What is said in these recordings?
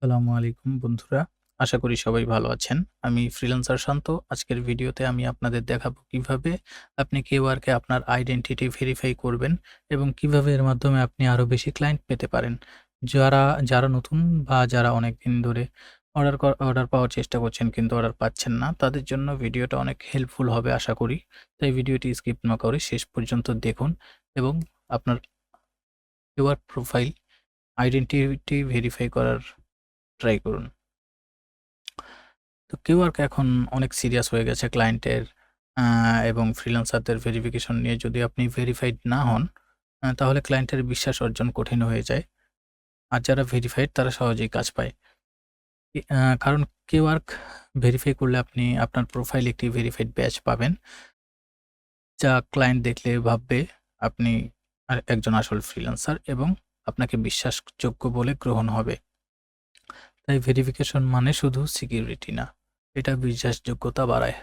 আসসালামু আলাইকুম বন্ধুরা। আশা করি সবাই ভালো আছেন। আমি ফ্রিল্যান্সার শান্ত। আজকের ভিডিওতে আমি আপনাদের দেখাবো কিভাবে আপনি কেওয়ার্কে আপনার আইডেন্টিটি ভেরিফাই করবেন এবং কিভাবে এর মাধ্যমে আপনি আরো বেশি ক্লায়েন্ট পেতে পারেন। যারা যারা নতুন বা যারা অনেকদিন ধরে অর্ডার পাওয়ার চেষ্টা করছেন কিন্তু অর্ডার পাচ্ছেন না, তাদের জন্য ভিডিওটা অনেক হেল্পফুল হবে আশা করি। তাই ভিডিওটি স্কিপ না করে শেষ পর্যন্ত দেখুন এবং আপনার কেওয়ার্ক প্রোফাইল আইডেন্টিটি ভেরিফাই করার ট্রাই করুন। তো Quwork এখন অনেক সিরিয়াস হয়ে গেছে ক্লায়েন্টের আ এবং ফ্রিল্যান্সারদের ভেরিফিকেশন নিয়ে। যদি আপনি ভেরিফাইড না হন, তাহলে ক্লায়েন্টের বিশ্বাস অর্জন কঠিন হয়ে যায়। আর যারা ভেরিফাইড তারা সহজেই কাজ পায়। কারণ Quwork ভেরিফাই করলে আপনি আপনার প্রোফাইলে একটি ভেরিফাইড ব্যাজ পাবেন, যা ক্লায়েন্ট দেখলে ভাববে আপনি একজন আসল ফ্রিল্যান্সার এবং আপনাকে বিশ্বাসযোগ্য বলে গ্রহণ হবে। তাই ভেরিফিকেশন মানে শুধু সিকিউরিটি না, এটা বিশ্বাসযোগ্যতা বাড়ায়।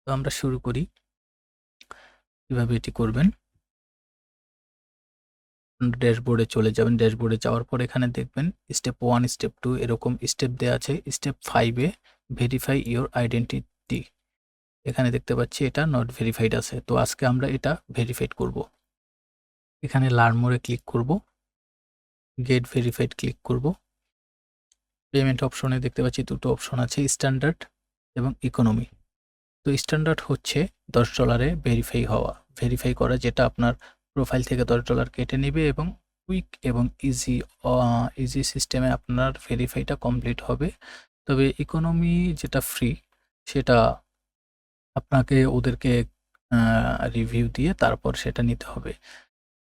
তো আমরা শুরু করি। কিভাবে এটি করবেন? ড্যাশবোর্ডে চলে যাবেন। ড্যাশবোর্ডে যাওয়ার পর এখানে দেখবেন স্টেপ 1, স্টেপ 2 এরকম স্টেপ দেয়া আছে। Step 5 A verify your identity. এখানে দেখতে পাচ্ছি এটা নট ভেরিফাইড আছে। তো আজকে আমরা এটা ভেরিফাইড করব। এখানে লার্ন মোরে ক্লিক করব। গেট ভেরিফাইড ক্লিক করব। পেমেন্ট অপশনে দেখতে পাচ্ছি দুটো অপশন আছে, স্ট্যান্ডার্ড এবং ইকোনমি। তো স্ট্যান্ডার্ড হচ্ছে $10 এ ভেরিফাই করা, যেটা আপনার প্রোফাইল থেকে $10 কেটে নেবে এবং কুইক এবং ইজি সিস্টেমে আপনার ভেরিফাইটা কমপ্লিট হবে। তবে ইকোনমি যেটা ফ্রি, সেটা আপনাকে ওদেরকে রিভিউ দিয়ে তারপর সেটা নিতে হবে।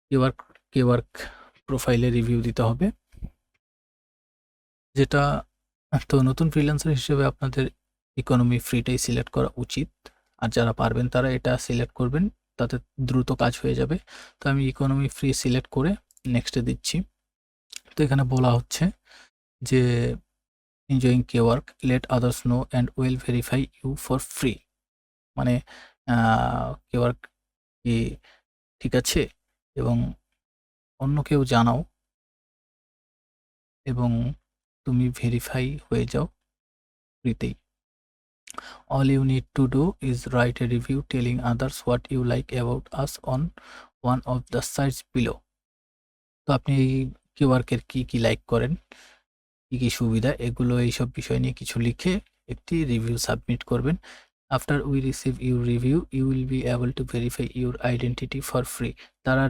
কেওয়ার্ক কেওয়ার্ক প্রোফাইলে রিভিউ দিতে হবে, যেটা তো নতুন ফ্রিল্যান্সার হিসেবে আপনাদের ইকোনমি ফ্রিটাই সিলেক্ট করা উচিত। আর যারা পারবেন তারা এটা সিলেক্ট করবেন, তাতে দ্রুত কাজ হয়ে যাবে। তো আমি ইকোনমি ফ্রি সিলেক্ট করে নেক্সটে দিচ্ছি। তো এখানে বলা হচ্ছে যে এনজয়িং কেওয়ার্ক, let others know and will verify you for free. মানে কেওয়ার্ক কি ঠিক আছে এবং অন্যকেও জানাও এবং তুমি ভেরিফাই হয়ে যাও ফ্রিতেই। All you need to do is write a review telling others what you like about us on one of the sites below. তো আপনি এই কিওয়ার্কের কি লাইক করেন, কি সুবিধা, এগুলো এইসব বিষয় নিয়ে কিছু লিখে একটি রিভিউ সাবমিট করবেন। After we receive your review you will be able to verify your identity for free. তারা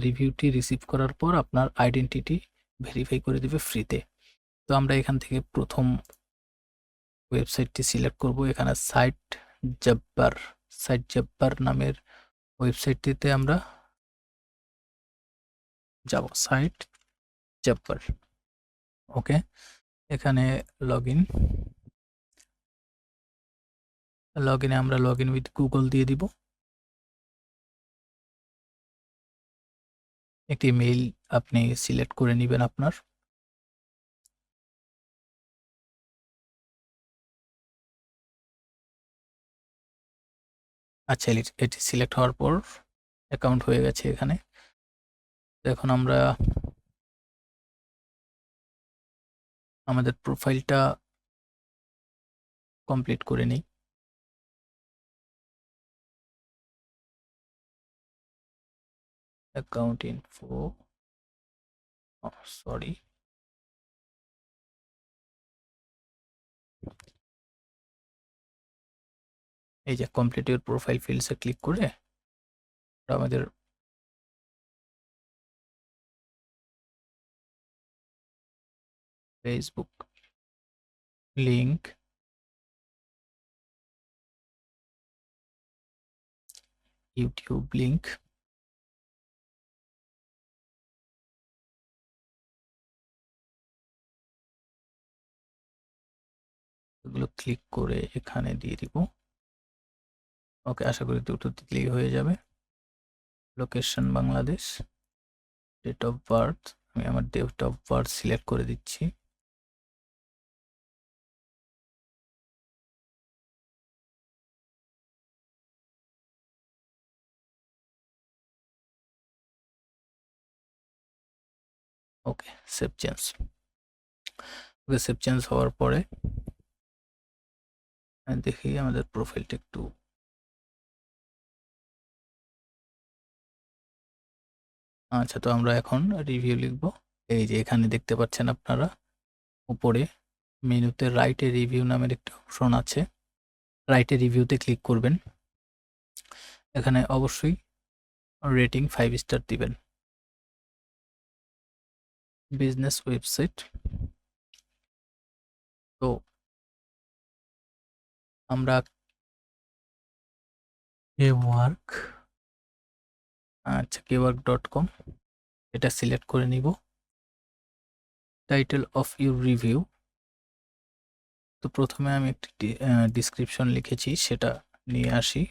রিভিউটি রিসিভ করার পর আপনার আইডেন্টিটি ভেরিফাই করে দেবে ফ্রিতে। তো আমরা এখান থেকে প্রথম ওয়েবসাইটটি সিলেক্ট করব। এখানে সাইট জাব্বার নামের ওয়েবসাইটটিতে আমরা যাব। সাইট জাব্বার, ওকে। এখানে লগইন লগইনে আমরা লগইন উইথ গুগল দিয়ে দিব। একটি মেইল আপনি সিলেক্ট করে নেবেন আপনার। আচ্ছা, এটি সিলেক্ট হওয়ার পর অ্যাকাউন্ট হয়ে গেছে এখানে। তো এখন আমরা আমাদের প্রোফাইলটা কমপ্লিট করে নিই। অ্যাকাউন্ট ইনফো, সরি, এই যে কমপ্লিট ইউর প্রোফাইল ফিল্ডসে ক্লিক করে আমাদের ফেসবুক লিংক, ইউটিউব লিংক, এগুলো ক্লিক করে এখানে দিয়ে দিব। ওকে, আশা করি দুটো দিলেই হয়ে যাবে। Location Bangladesh, date of birth, আমি আমার ডেট অফ বার্থ সিলেক্ট করে দিচ্ছি। Okay, save change. Okay, save change হওয়ার পরে দেখি আমাদের প্রোফাইলটা একটু, আচ্ছা তো আমরা এখন রিভিউ লিখব। এই যে এখানে দেখতে পাচ্ছেন আপনারা উপরে মেনুতে রাইটে রিভিউ নামের একটা অপশন আছে, রাইটে রিভিউতে ক্লিক করবেন। এখানে অবশ্যই রেটিং 5 স্টার দিবেন। বিজনেস ওয়েবসাইট, তো আমরা কেওয়ার্ক, আচ্ছা kework.com এটা সিলেক্ট করে নিব। টাইটেল অফ ইউর রিভিউ, তো প্রথমে আমি একটি ডিসক্রিপশন লিখেছি সেটা নিয়ে আসি।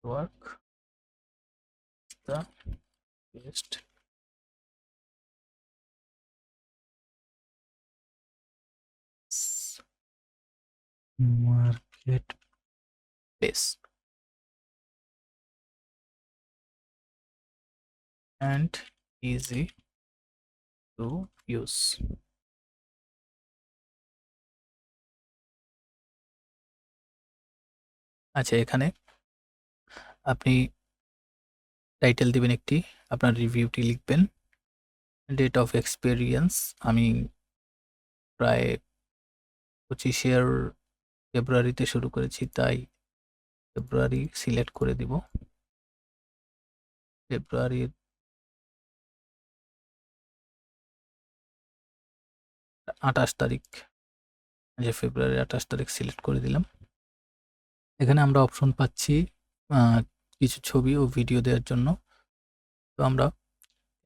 Work the best market place and easy to use। আচ্ছা এখানে আপনি টাইটেল দিবেন একটি, আপনার রিভিউটি লিখবেন। ডেট অফ এক্সপেরিয়েন্স আমি প্রায় 25 ফেব্রুয়ারিতে শুরু করেছি, তাই ফেব্রুয়ারি সিলেক্ট করে দিব। ফেব্রুয়ারির 28 তারিখ, যে ফেব্রুয়ারির 28 তারিখ সিলেক্ট করে দিলাম। এখানে আমরা অপশন পাচ্ছি কিছু ছবি ও ভিডিও দেওয়ার জন্য, তো আমরা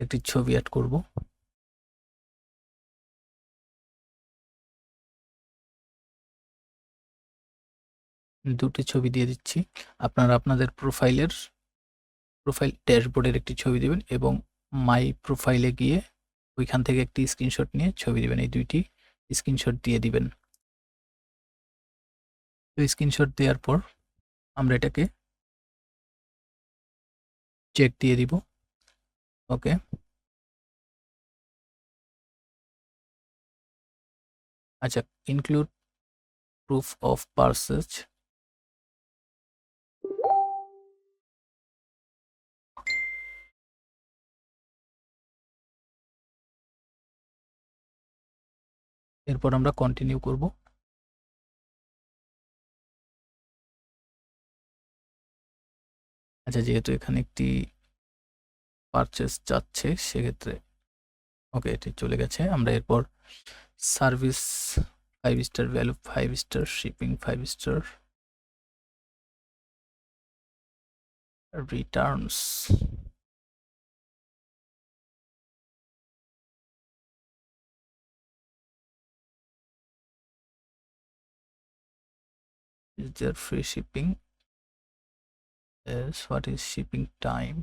একটি ছবি অ্যাড করব। দুটি ছবি দিয়ে দিচ্ছি। আপনারা আপনাদের প্রোফাইল ড্যাশবোর্ডের একটি ছবি দিবেন এবং মাই প্রোফাইলে গিয়ে ওইখান থেকে একটি স্ক্রিনশট নিয়ে ছবি দিবেন। এই দুইটি স্ক্রিনশট দিয়ে দিবেন। তো স্ক্রিনশট দেওয়ার পর আমরা এটাকে চেক দিয়ে দিব। ওকে, আচ্ছা ইনক্লুড প্রুফ অফ পারচেজ, এরপর আমরা কন্টিনিউ করব। আচ্ছা যেহেতু এখানে একটি পারচেজ যাচ্ছে সেক্ষেত্রে ওকে এটি চলে গেছে। আমরা এরপর service 5 star, value 5 star, shipping 5 star, Returns is there free shipping, yes, what is shipping time,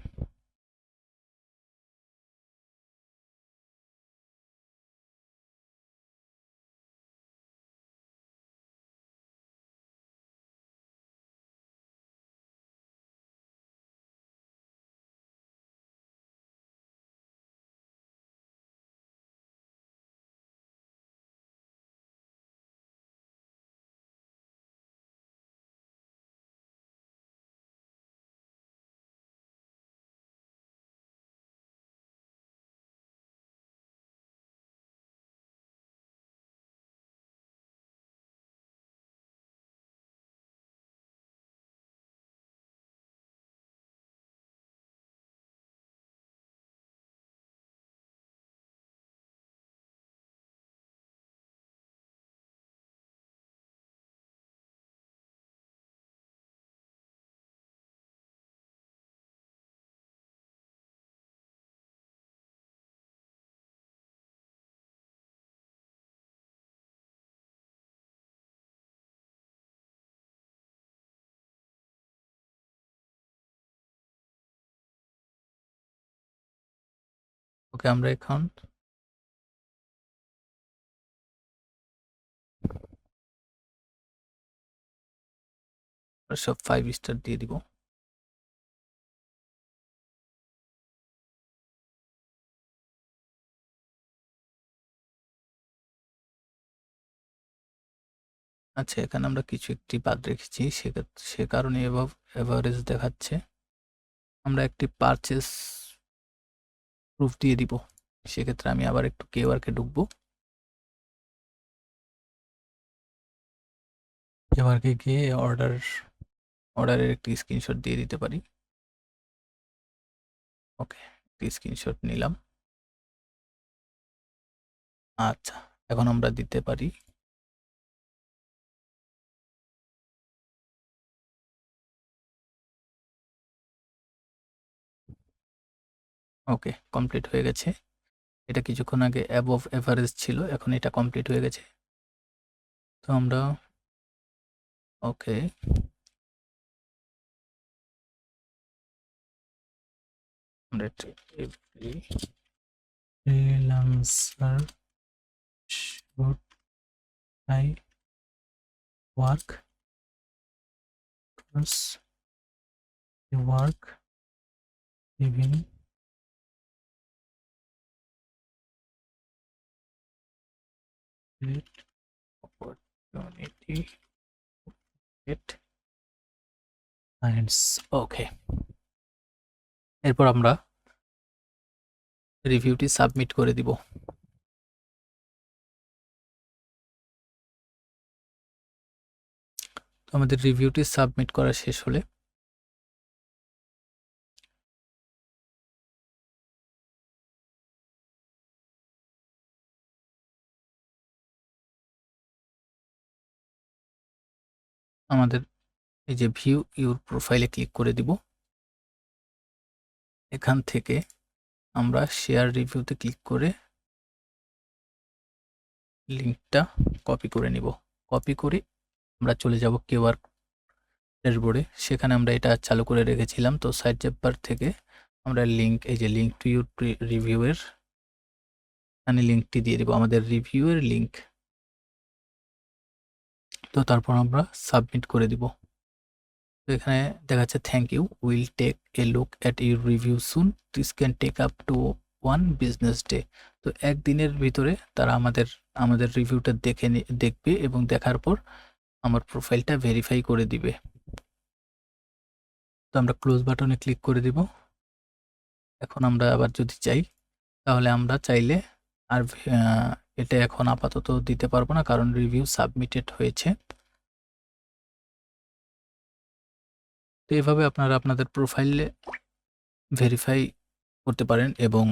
ওকে আমরা এখন সব 5 স্টার দিয়ে দিব। আচ্ছা, এখানে আমরা কিছু একটি বাদ রেখেছি, সে কারণে এভারেজ দেখাচ্ছে। আমরা একটি পারচেস প্রুফ দিয়ে দিব। সেক্ষেত্রে আমি আবার একটু কেওয়ার্কে ঢুকবো। কেওয়ার্কে গিয়ে অর্ডারের একটি স্ক্রিনশট দিয়ে দিতে পারি। ওকে, একটি স্ক্রিনশট নিলাম। আচ্ছা, এখন আমরা দিতে পারি। ওকে, কমপ্লিট হয়ে গেছে। এটা কিছুক্ষণ আগে অ্যাবভ এভারেজ ছিল, এখন এটা কমপ্লিট হয়ে গেছে। তো আমরা ওকে, আমরা every freelancer should try work towards work even great opportunity to get clients. ওকে, এরপর আমরা রিভিউটি সাবমিট করে দিব। তো আমাদের রিভিউটি সাবমিট করা শেষ হলে আমাদের এই যে ভিউ ইউর প্রোফাইলে ক্লিক করে দিব। এখান থেকে আমরা শেয়ার রিভিউতে ক্লিক করে লিঙ্কটা কপি করে নিব। কপি করে আমরা চলে যাব কেওয়ার্ক ড্যাশবোর্ডে। সেখানে আমরা এটা চালু করে রেখেছিলাম। তো সাইড বার থেকে আমরা লিঙ্ক, এই যে লিঙ্ক টু ইউর রিভিউয়ের এখানে লিঙ্কটি দিয়ে দিব, আমাদের রিভিউয়ের লিঙ্ক। তো তারপর আমরা সাবমিট করে দিব। তো এখানে দেখা যাচ্ছে thank you, will take a look at your review soon, this can take up to 1 business day. তো একদিনের ভিতরে তারা আমাদের রিভিউটা দেখবে এবং দেখার পর আমার প্রোফাইলটা ভেরিফাই করে দিবে। তো আমরা ক্লোজ বাটনে ক্লিক করে দিব। এখন আমরা আবার যদি চাই, তাহলে আমরা চাইলে আর এটা এখন আপাতত দিতে পারবো না, কারণ রিভিউ সাবমিটেড হয়েছে। তো এভাবে আপনারা আপনাদের প্রোফাইলে ভেরিফাই করতে পারেন এবং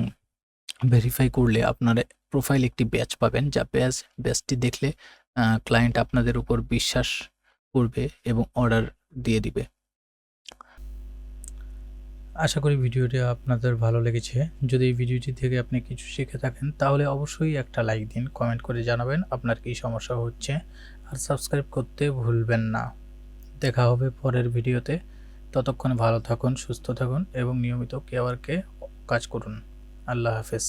ভেরিফাই করলে আপনারা প্রোফাইল একটি ব্যাচ পাবেন, যা ব্যাচটি দেখলে ক্লায়েন্ট আপনাদের উপর বিশ্বাস করবে এবং অর্ডার দিয়ে দিবে। আশা করি ভিডিওটি আপনাদের ভালো লেগেছে। যদি এই ভিডিওটি থেকে আপনি কিছু শিখে থাকেন তাহলে অবশ্যই একটা লাইক দিন, কমেন্ট করে জানাবেন আপনার কী সমস্যা হচ্ছে, আর সাবস্ক্রাইব করতে ভুলবেন না। দেখা হবে পরের ভিডিওতে। ততক্ষণে ভালো থাকুন, সুস্থ থাকুন এবং নিয়মিত কেওয়ার্কে কাজ করুন। আল্লাহ হাফেজ।